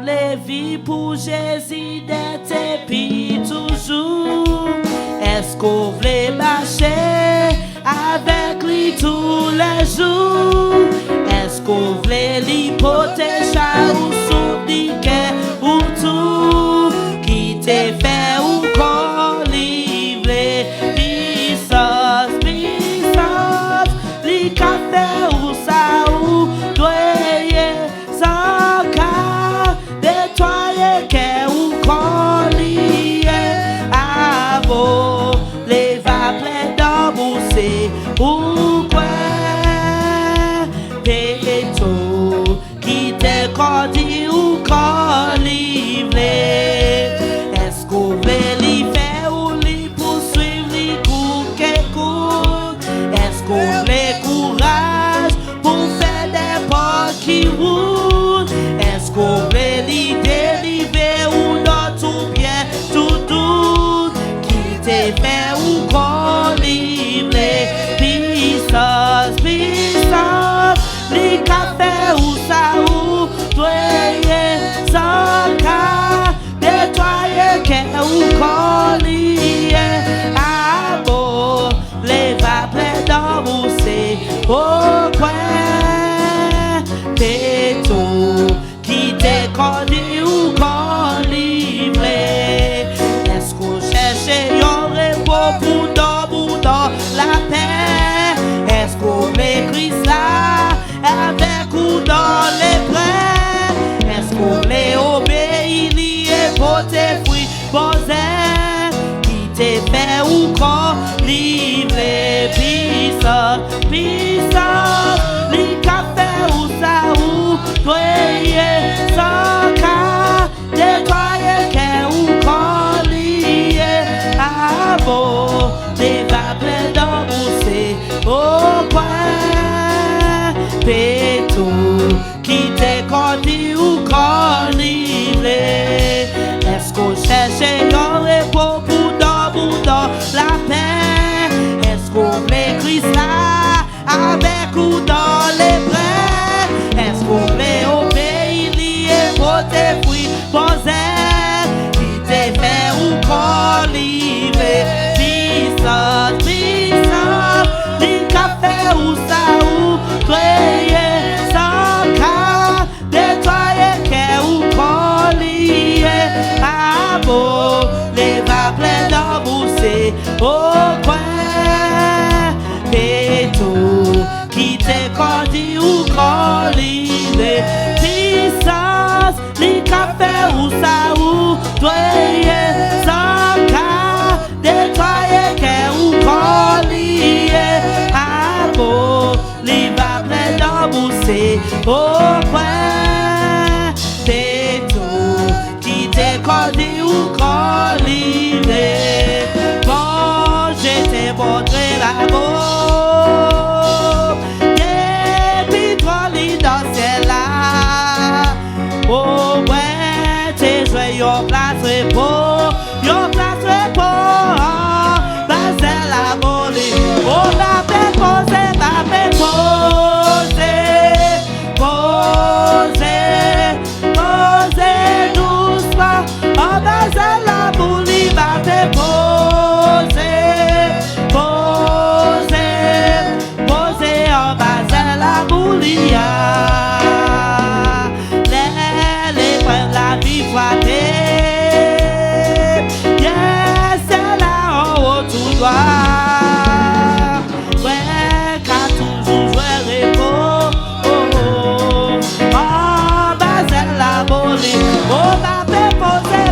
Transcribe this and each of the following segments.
Les vies pour Jésus d'être puis toujours. Est-ce qu'on voulait marcher avec lui tous les jours? Est-ce qu'on voulait l'hypothèse ou soutenir ou tout? Qui t'est fait ou qu'on livre? Puissance, puissance, les cafés ou ça ou doyer sans cas, nettoyer qu'est ou qu'on lié à vos les vagues d'emboursé ou quoi? Péto qui t'est cordi ou qu'on livre? Est-ce qu'on veut l'y faire ou l'y poursuivre l'y court? Est-ce qu'on veut courage pour faire des pas qui roulent? Est-ce qu'on veut l'y délivrer ou dans tout bien tout doux? Qui t'est fait ou qu'on livre? Puissance, puissance, les cafés ou ça ou doyer sans cas, nettoyer qu'est ou qu'on lié à beau, les vagues d'emboursé au coin, péto, qui t'est connu ou qu'on livre? Est-ce qu'on cherche un repos pour dormir dans la paix? Est-ce qu'on écrit ça avec ou dans les bras? Est-ce qu'on les obéit, lié pour tes fruits posés? Qui t'est fait ou qu'on livre? Puissance, puissance, les cafés ou ça ou doyer sans cas, nettoyer qu'est ou qu'on lié à beau, des vagues d'emboursé au coin, péto, qui t'est connu ou qu'on livre? Est-ce qu'on cherche un repos pour dormir dans la paix? Est-ce qu'on écrit ça avec ou dans les bras? Est-ce qu'on obéit lié pour tes fruits posés? Qui t'est fait ou qu'on livre? Puissance, puissance, les cafés ou ça ou doyer sans cas, nettoyer qu'est ou qu'on lié à beau, les vagues d'emboursé au coin, péto, qui t'est connu ou qu'on livre? Puissance, les cafés ou ça ou doyer sans cas, nettoyer qu'est ou qu'on lié à beau, les vagues d'emboursé au coin, péto, qui t'est connu ou qu'on livre? Bon, je t'ai montré l'amour, depuis qu'on lit dans celle-là. Oh ouais, t'es joué yon place repos, yon place repos, basé la volée. Oh la paix posée, la paix posée, posée, posée doucement, oh basé la volée, la paix posée, posée, posée, oh basé la volée. La vie frottée, yes, c'est là en haut tout droit. Ouais, qu'à toujours jouer repos. Oh, oh, oh, bah c'est la volée. Oh, ma paix posée,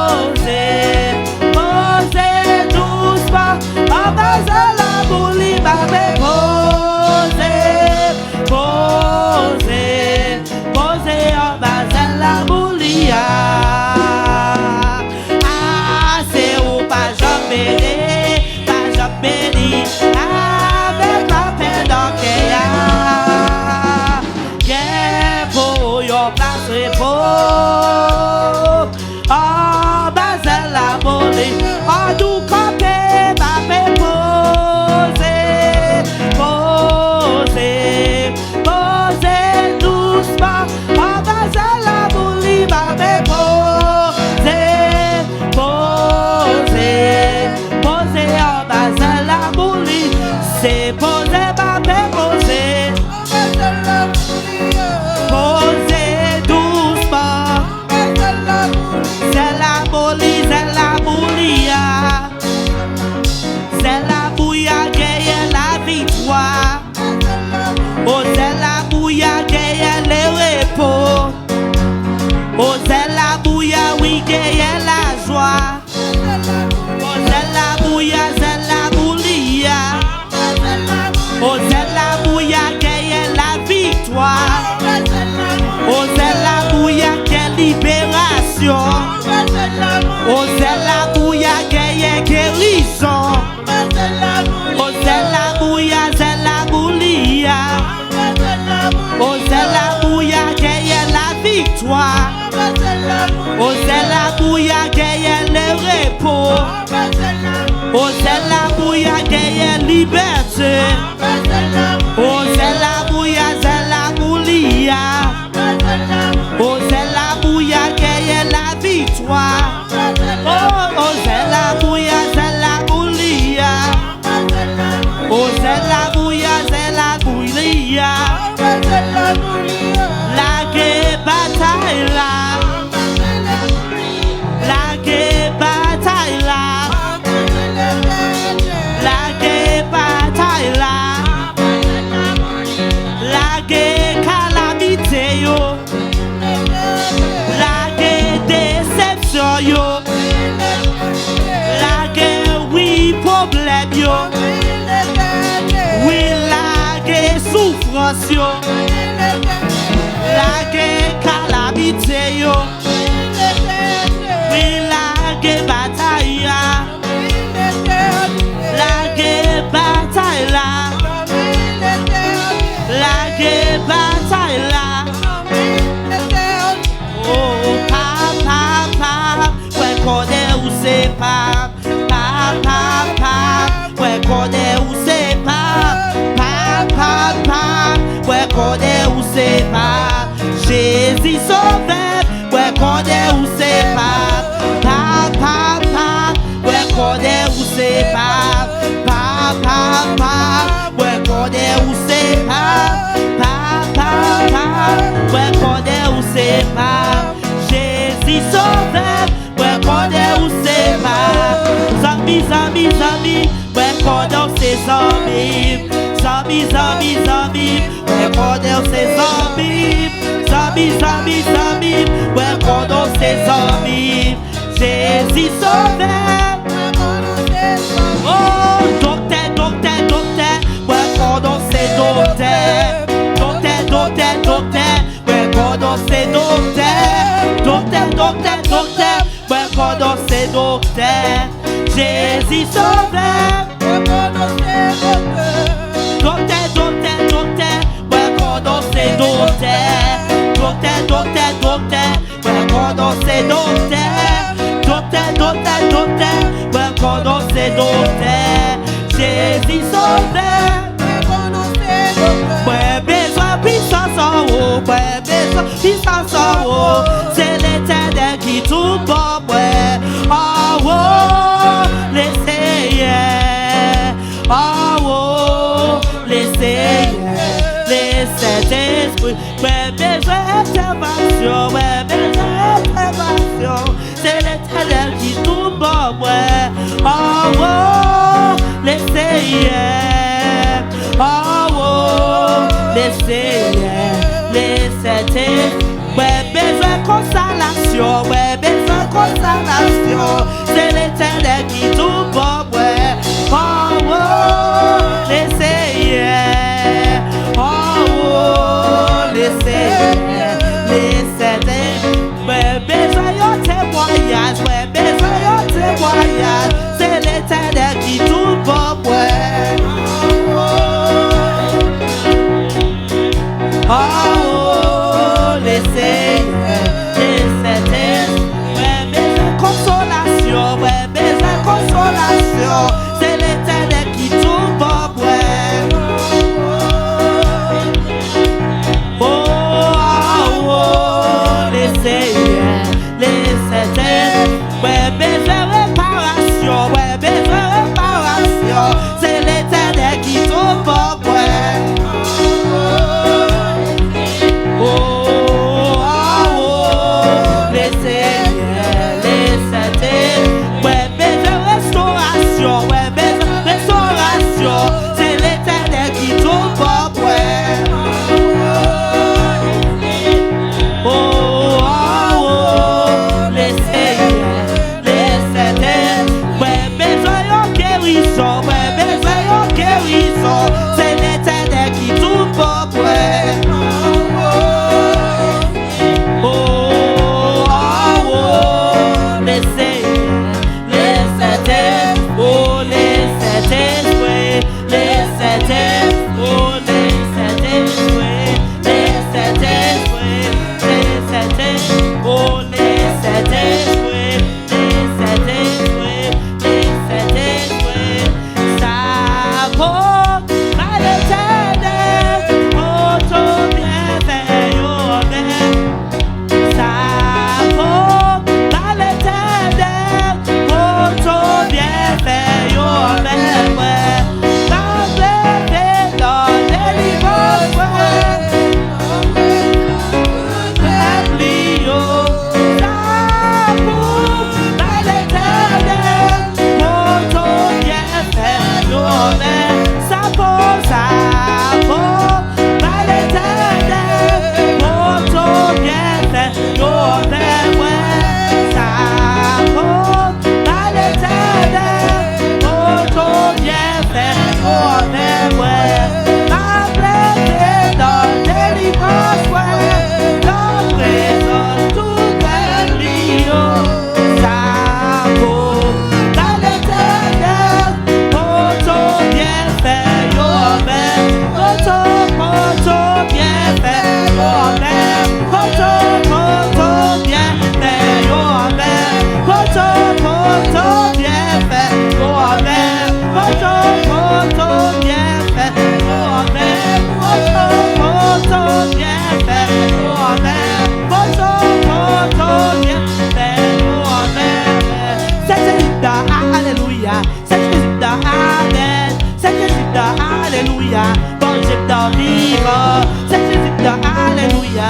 posée, posée doucement. Oh, bah c'est la volée, ma paix posée, posée, posée en bas de la boulia. Ah, c'est où pas jamais, avec la peine d'enquête. Yeah, pour yon place repos. En bas de la boulia, en doux campé, ma paix posée, posée, posée. Oh, c'est la bouilla gagne le repos. Oh, c'est la bouilla gagne liberté. Oh, c'est la bouilla, c'est la bouilla. Oh, c'est la bouilla gagne la victoire. Oh, c'est la bouilla, c'est la bouilla. Oh, c'est la bouilla, c'est la bouilla. La guerre bataille là. La guerre bataille là. La guerre bataille là. La guerre calamité yo. La guerre déception yo. La guerre oui problème yo. Oui la guerre souffrance yo. La guerre calamité yo. Oui la guerre bataille. La guerre bataille là. La guerre bataille là. Oh papa, ouais connaît où c'est pas. Papa, ouais connaît où c'est pas. Papa, ouais connaît où c'est pas. Jésus sauveur, ouais connaît où c'est pas. Papa, ouais connaît où c'est pas. Papa, ouais connaît où c'est pas. Papa, ouais connaît où c'est pas. Jésus sauveur, ouais connaît où c'est pas. Zami, ouais connaît où c'est zami. Zami, ouais connaît où c'est zami. Zami, ouais connaît où c'est zami. Jésus sauveur. Oh, docteur, ouais connaît c'est docteur. Docteur, ouais connaît c'est docteur. Docteur, ouais connaît c'est docteur. Jésus sauveur. Docteur, ouais connaît c'est docteur. Docteur, ouais connaît c'est docteur. Docteur, ouais connaît c'est docteur. Jésus sauveur. Ouais besoin puissance en haut. Ouais besoin puissance en haut. C'est l'Éternel qui tout bon. Ouais en haut les seigneurs. En haut les seigneurs. Les Saint-Esprit. Ouais besoin intervention. Ouais besoin intervention. C'est l'Éternel qui tout bon. Ouais en haut les seigneurs. Oh, les seigneurs, les Saint-Esprit. Ouais, besoin de consolation, ouais, besoin de consolation. C'est l'Éternel qui tout bon, ouais. Oh, les seigneurs. Oh, les seigneurs, les Saint-Esprit. Ouais, besoin de témoignage, ouais, besoin de témoignage. C'est l'Éternel qui tout bon, ouais. Oh, les seigneurs, les Saint-Esprit. Ouais, besoin de consolation, ouais, besoin de consolation. C'est l'Éternel qui tout bon, ouais. Oh, les seigneurs, les Saint-Esprit. Ouais, besoin de réparation, ouais, besoin de réparation. C'est l'Éternel qui tout bon, ouais. Oh,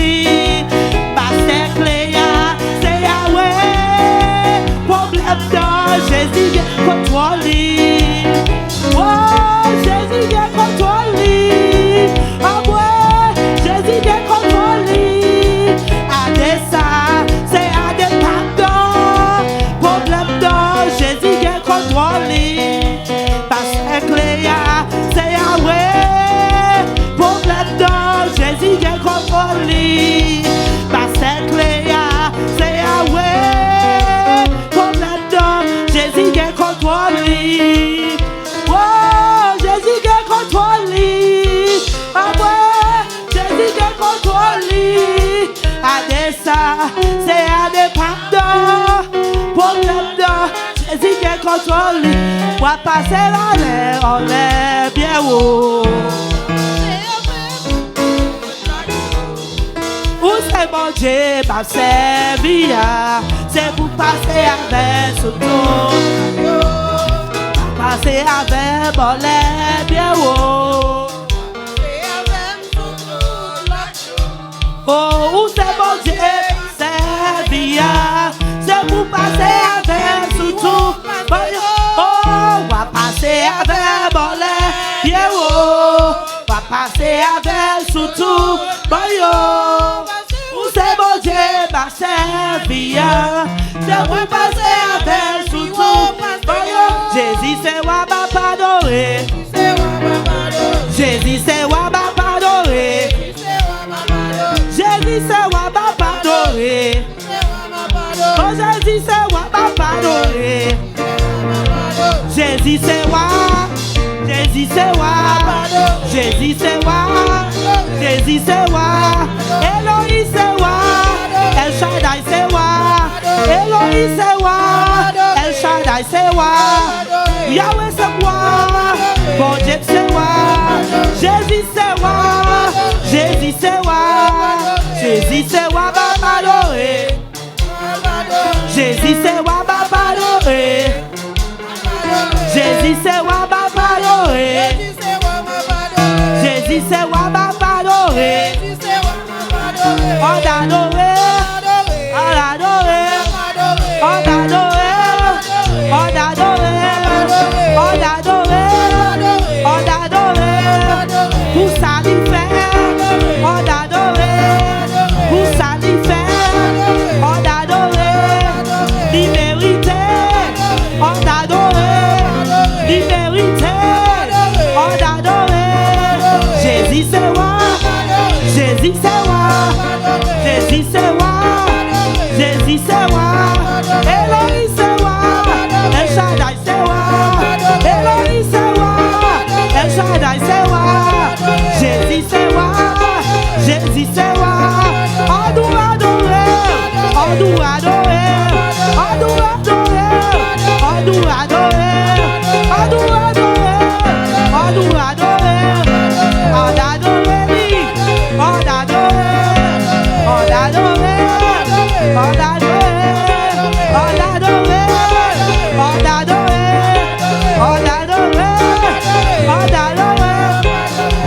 li. Passer Cléa, c'est Yahweh. Problème de Jésus, viens contrôle li. Oh, Jésus, viens contrôle li. Ah ouais, Jésus, viens contrôle li. Adessa, c'est Adepacto. Problème de Jésus, viens contrôle li. Passer Cléa, c'est Yahweh. Problème de Jésus, viens contrôle li. Passer Cléa, c'est Yahweh. Problème de Jésus, viens contrôle li. Oh, Jésus, viens contrôle li. Ah ouais, Jésus, viens contrôle li. Adessa, c'est Adepacto. Problème de Jésus, viens contrôle li. Moi passer en l'air bien haut. Où c'est mon Dieu m'a servi, c'est pour passer avec ce tour. Passer avec mon l'air bien haut. Oh, où c'est mon Dieu m'a servi, c'est pour passer avec ce tour. Oh, va passer avec mon l'air bien haut. Va passer avec ce tour. Où c'est mon Dieu m'a servi, c'est pour passer avec ce tour. Jésus c'est wa m'a pardonné. Jésus c'est wa m'a pardonné. Jésus c'est wa m'a pardonné. Oh Jésus c'est wa m'a pardonné. Jésus c'est wa. Jésus c'est wa. Jésus c'est wa. Jésus c'est wa. Elohim c'est wa. El Shaddai c'est wa. Elohim c'est wa. El Shaddai c'est wa. Yahweh c'est wa. Bon Dieu c'est wa. Jésus c'est wa. Jésus c'est wa. Jésus c'est wa m'a pardonné. Jésus c'est wa m'a pardonné. Jésus c'est wa m'a pardonné. Jésus c'est wa m'a pardonné. On t'adoré. On t'adoré. On t'adoré. On t'adoré. On t'adoré. On t'adoré. Pour ça lui faire. On t'adoré. Pour ça lui faire. On t'adoré. Liberté. On t'adoré. Liberté. On t'adoré. Jésus c'est moi. Jésus c'est moi. Jésus c'est moi. Jésus c'est moi. Elohim c'est moi. El Shaddai c'est moi. Elohim c'est moi. El Shaddai c'est moi. Jésus c'est moi. Jésus c'est moi. On doit adorer. On doit adorer. On doit adorer. On doit adorer. On doit adorer. On doit adorer. On adorer lui. On adorer. On adorer. On adorer. On adorer. On adorer. On adorer. On adorer.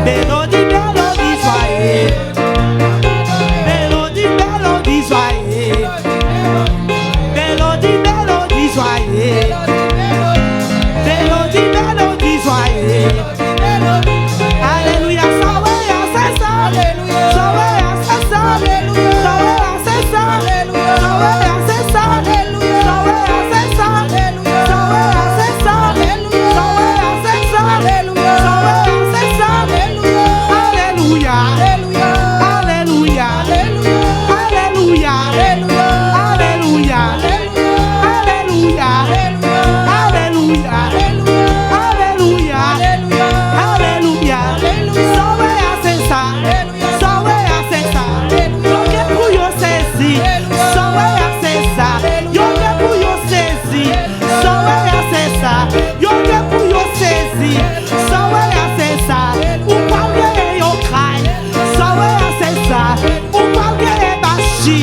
Mélodie, mélodie, soyez. Mélodie, mélodie, soyez. Mélodie, mélodie, soyez. Mélodie, mélodie, soyez. Alléluia, ça ouais, c'est ça. Ça ouais, c'est ça. Ça ouais, c'est ça. Ça ouais, c'est ça. Ça ouais, c'est ça. Ça ouais, c'est ça. Ça ouais, c'est ça. Ça ouais, c'est ça. Alléluia. Alléluia. Alléluia. Alléluia. Alléluia. Alléluia. Alléluia. Alléluia. Ça ouais, c'est ça. Ça ouais, c'est ça. Yo que pour yo saisi. Ça ouais, c'est ça. Yo que pour yo saisi. Ça ouais, c'est ça. Yo que pour yo saisi. Ça ouais, c'est ça. Ou pas bien yo cry. Ça ouais, c'est ça. Ou pas bien bachi.